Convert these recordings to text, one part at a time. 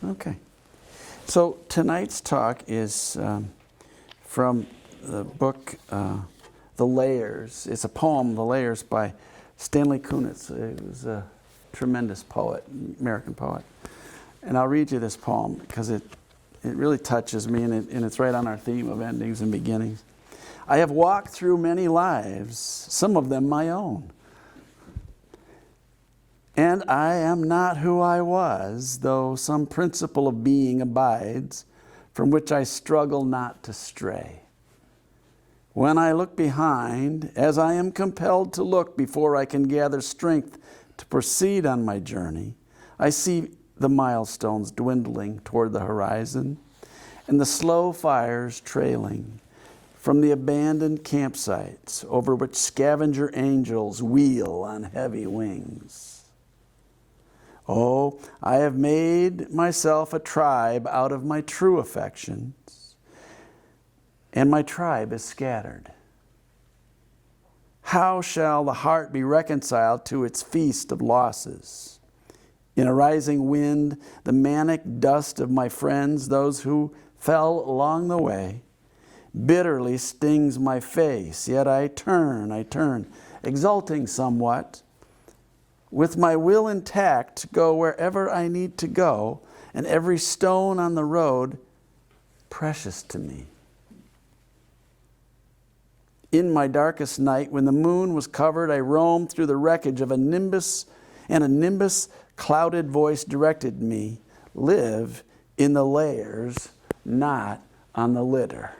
Okay. So tonight's talk is from the book The Layers. It's a poem, The Layers, by Stanley Kunitz. He was a tremendous poet, American poet. And I'll read you this poem because it really touches me, and it's right on our theme of endings and beginnings. I have walked through many lives, some of them my own. And I am not who I was, though some principle of being abides, from which I struggle not to stray. When I look behind, as I am compelled to look before I can gather strength to proceed on my journey, I see the milestones dwindling toward the horizon, and the slow fires trailing from the abandoned campsites over which scavenger angels wheel on heavy wings. Oh, I have made myself a tribe out of my true affections, and my tribe is scattered. How shall the heart be reconciled to its feast of losses? In a rising wind, the manic dust of my friends, those who fell along the way, bitterly stings my face, yet I turn, exulting somewhat, with my will intact to go wherever I need to go, and every stone on the road precious to me. In my darkest night, when the moon was covered, I roamed through the wreckage of a nimbus, and a nimbus clouded voice directed me, live in the layers, not on the litter.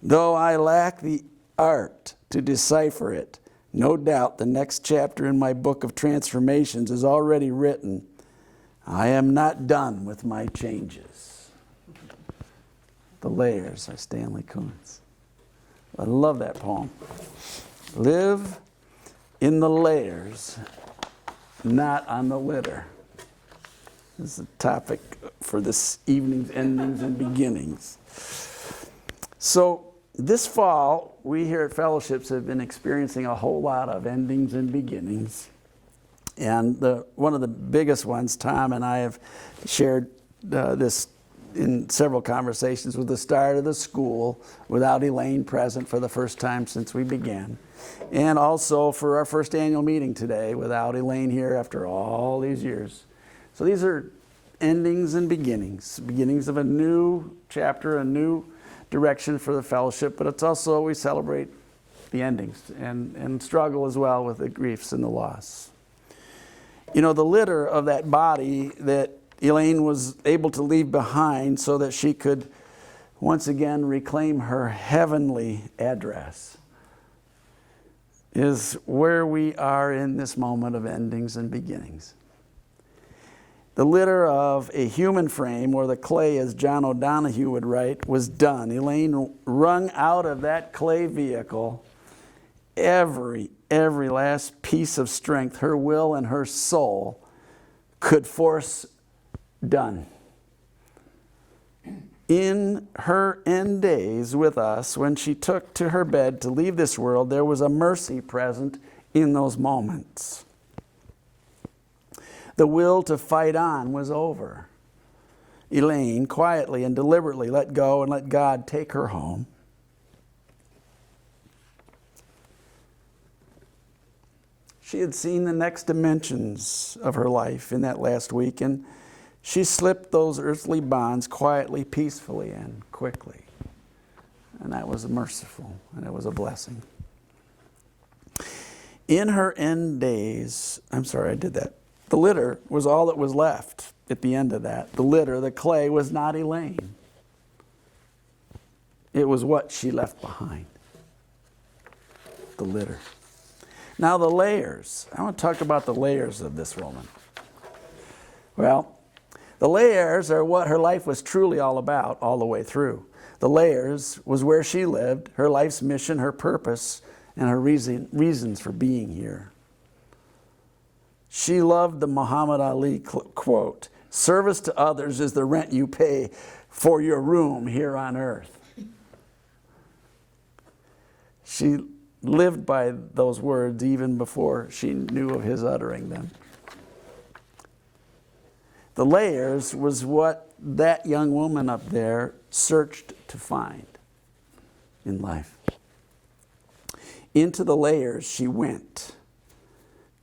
Though I lack the art to decipher it, no doubt the next chapter in my book of transformations is already written. I am not done with my changes. The Layers by Stanley Kunitz. I love that poem. Live in the layers, not on the litter. This is the topic for this evening's endings and beginnings. So this fall, we here at Fellowships have been experiencing a whole lot of endings and beginnings. And one of the biggest ones, Tom and I have shared this in several conversations, with the start of the school without Elaine present for the first time since we began. And also for our first annual meeting today without Elaine here after all these years. So these are endings and beginnings of a new chapter, a new direction for the fellowship, but it's also, we celebrate the endings and struggle as well with the griefs and the loss. You know, the litter of that body that Elaine was able to leave behind so that she could once again reclaim her heavenly address is where we are in this moment of endings and beginnings. The litter of a human frame, or the clay, as John O'Donohue would write, was done. Elaine wrung out of that clay vehicle every last piece of strength her will and her soul could force done. In her end days with us, when she took to her bed to leave this world, there was a mercy present in those moments. The will to fight on was over. Elaine quietly and deliberately let go and let God take her home. She had seen the next dimensions of her life in that last week, and she slipped those earthly bonds quietly, peacefully, and quickly. And that was merciful, and it was a blessing. In her end days, the litter was all that was left at the end of that. The litter, the clay, was not Elaine. It was what she left behind. The litter. Now the layers. I want to talk about the layers of this woman. Well, the layers are what her life was truly all about all the way through. The layers was where she lived, her life's mission, her purpose, and her reasons for being here. She loved the Muhammad Ali quote, "Service to others is the rent you pay for your room here on earth." She lived by those words even before she knew of his uttering them. The layers was what that young woman up there searched to find in life. Into the layers she went,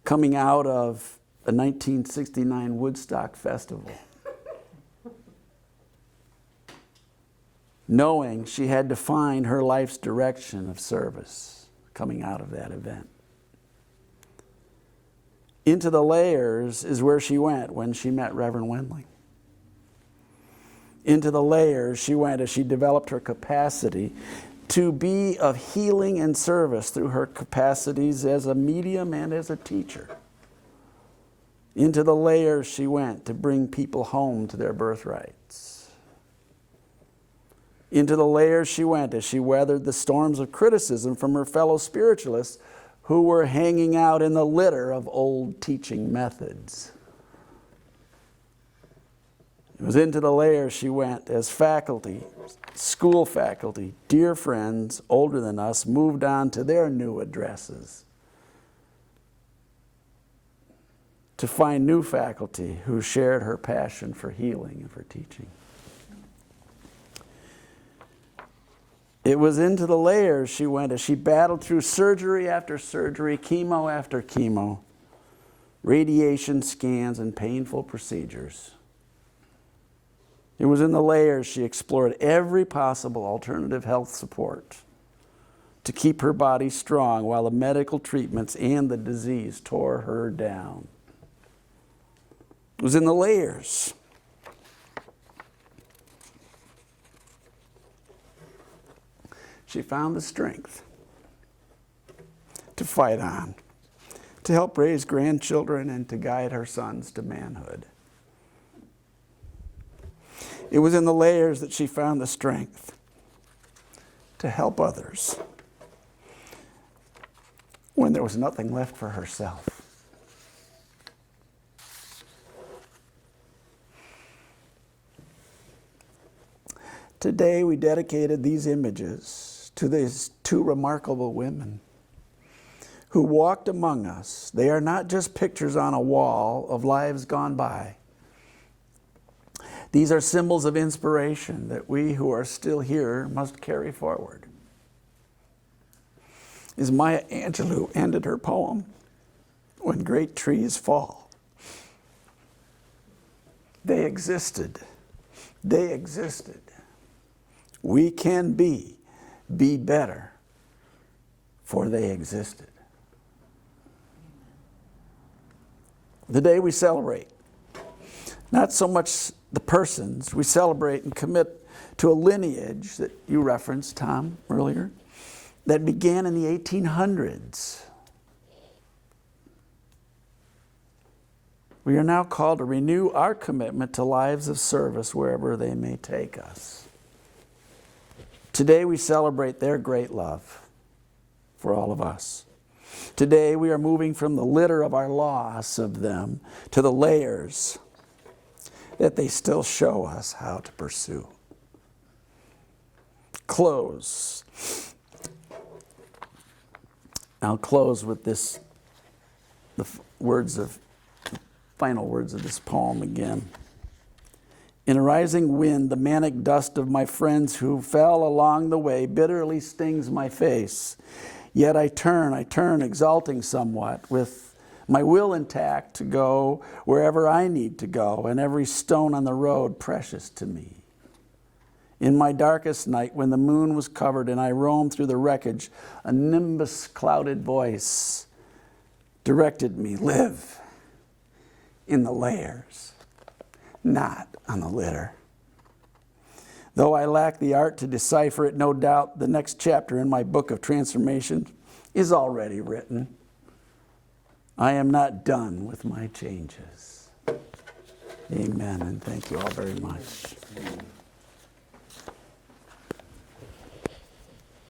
coming out of a 1969 Woodstock festival, knowing she had to find her life's direction of service coming out of that event. Into the layers is where she went when she met Reverend Wendling. Into the layers she went as she developed her capacity to be of healing and service through her capacities as a medium and as a teacher. Into the layers she went to bring people home to their birthrights. Into the layers she went as she weathered the storms of criticism from her fellow spiritualists who were hanging out in the litter of old teaching methods. It was into the layers she went as faculty, school faculty, dear friends older than us, moved on to their new addresses to find new faculty who shared her passion for healing and for teaching. It was into the layers she went as she battled through surgery after surgery, chemo after chemo, radiation scans, and painful procedures. It was in the layers she explored every possible alternative health support to keep her body strong while the medical treatments and the disease tore her down. It was in the layers she found the strength to fight on, to help raise grandchildren, and to guide her sons to manhood. It was in the layers that she found the strength to help others when there was nothing left for herself. Today we dedicated these images to these two remarkable women who walked among us. They are not just pictures on a wall of lives gone by. These are symbols of inspiration that we who are still here must carry forward. As Maya Angelou ended her poem, "When great trees fall," they existed. They existed. We can be better, for they existed. Today we celebrate not so much the persons, we celebrate and commit to a lineage that you referenced, Tom, earlier, that began in the 1800s. We are now called to renew our commitment to lives of service wherever they may take us. Today we celebrate their great love for all of us. Today we are moving from the litter of our loss of them to the layers that they still show us how to pursue. I'll close with this, the final words of this poem again. In a rising wind, the manic dust of my friends who fell along the way bitterly stings my face. Yet I turn, exulting somewhat, with my will intact to go wherever I need to go, and every stone on the road precious to me. In my darkest night, when the moon was covered and I roamed through the wreckage, a nimbus-clouded voice directed me, live in the layers, not on the litter. Though I lack the art to decipher it, no doubt the next chapter in my book of transformation is already written. I am not done with my changes. Amen, and thank you all very much.